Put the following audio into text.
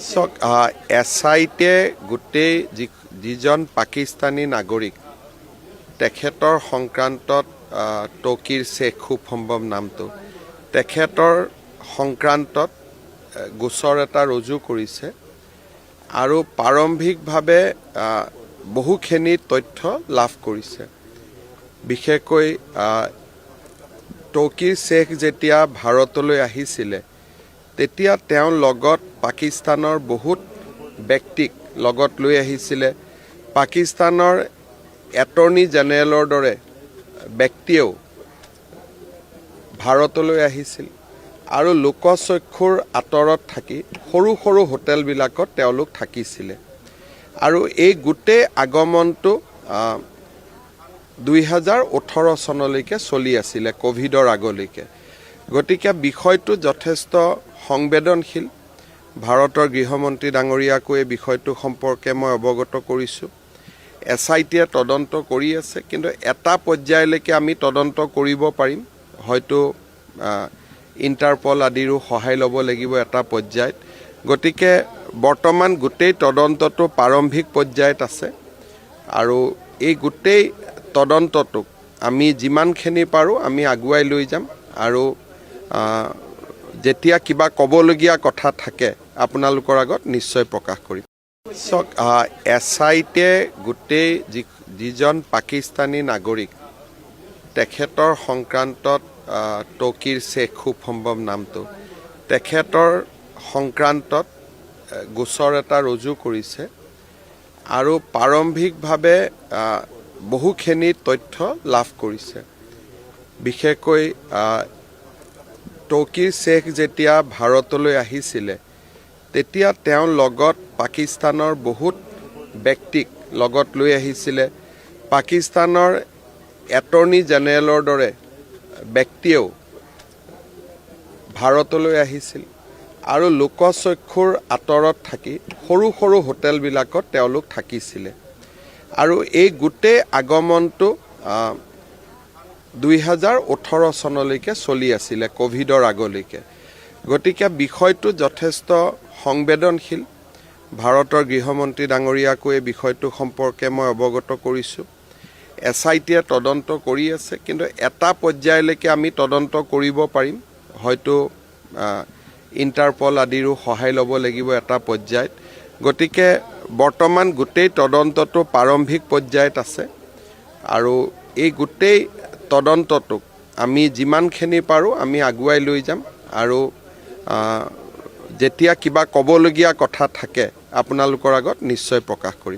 চক SITয়ে গোটেই যিজন পাকিস্তানী নাগৰিক তেখেতৰ সংক্ৰান্তত তৌকিৰ শেখ খুব সম্ভৱ নামটো তেখেতৰ সংক্ৰান্তত গোচৰ এটা ৰুজু কৰিছে আৰু প্ৰাৰম্ভিকভাৱে বহুখিনি তথ্য লাভ কৰিছে। বিশেষকৈ তৌকিৰ শেখ যেতিয়া ভাৰতলৈ আহিছিলে তেতিয়া তেওঁৰ লগত পাকিস্তানৰ বহুত ব্যক্তিক লগত লৈ আহিছিলে। পাকিস্তানৰ এটৰ্নি জেনেৰেলৰ দৰে ব্যক্তিয়েও ভাৰতলৈ আহিছিল আৰু লোকচক্ষুৰ আঁতৰত থাকি সৰু সৰু হোটেলবিলাকত তেওঁলোক থাকিছিলে আৰু এই গোটেই আগমনটো 2018 চনলৈকে চলি আছিলে, কোভিডৰ আগলৈকে। গতিকে বিষয়টো যথেষ্ট সংবেদনশীল। ভাৰতৰ গৃহমন্ত্ৰী ডাঙৰীয়াকো এই বিষয়টো সম্পৰ্কে মই অৱগত কৰিছোঁ। SITয়ে তদন্ত কৰি আছে, কিন্তু এটা পৰ্যায়লৈকে আমি তদন্ত কৰিব পাৰিম। হয়তো ইণ্টাৰপল আদিৰো সহায় ল'ব লাগিব এটা পৰ্যায়ত। গতিকে বৰ্তমান গোটেই তদন্তটো প্ৰাৰম্ভিক পৰ্যায়ত আছে আৰু এই গোটেই তদন্তটোক আমি যিমানখিনি পাৰোঁ আমি আগুৱাই লৈ যাম আৰু যেতিয়া কিবা ক'বলগীয়া কথা থাকে আপোনালোকৰ আগত নিশ্চয় প্ৰকাশ কৰিম। চক SITয়ে গোটেই যিজন পাকিস্তানী নাগৰিক তেখেতৰ সংক্ৰান্তত তৌকিৰ শেখ খুব সম্ভৱ নামটো তেখেতৰ সংক্ৰান্তত গোচৰ এটা ৰুজু কৰিছে আৰু প্ৰাৰম্ভিকভাৱে বহুখিনি তথ্য লাভ কৰিছে। বিশেষকৈ তৌকিৰ শেখ যেতিয়া ভাৰতলৈ আহিছিলে তেতিয়া তেওঁৰ লগত পাকিস্তানৰ বহুত ব্যক্তিক লগত লৈ আহিছিলে। পাকিস্তানৰ এটৰ্নি জেনেৰেলৰ দৰে ব্যক্তিয়েও ভাৰতলৈ আহিছিল আৰু লোকচক্ষুৰ আঁতৰত থাকি সৰু সৰু হোটেলবিলাকত তেওঁলোক থাকিছিলে আৰু এই গোটেই আগমনটো 2018 চনলৈকে চলি আছিলে, কোভিডৰ আগলৈকে। গতিকে বিষয়টো যথেষ্ট সংবেদনশীল। ভাৰতৰ গৃহমন্ত্ৰী ডাঙৰীয়াকো এই বিষয়টো সম্পৰ্কে মই অৱগত কৰিছোঁ। SITয়ে তদন্ত কৰি আছে, কিন্তু এটা পৰ্যায়লৈকে আমি তদন্ত কৰিব পাৰিম। হয়তো ইণ্টাৰপল আদিৰো সহায় ল'ব লাগিব এটা পৰ্যায়ত। গতিকে বৰ্তমান গোটেই তদন্তটো প্ৰাৰম্ভিক পৰ্যায়ত আছে আৰু এই গোটেই তদন্তটোক আমি যিমানখিনি পাৰোঁ আমি আগুৱাই লৈ যাম আৰু যেতিয়া কিবা ক'বলগীয়া কথা থাকে আপোনালোকৰ আগত নিশ্চয় প্ৰকাশ কৰিম।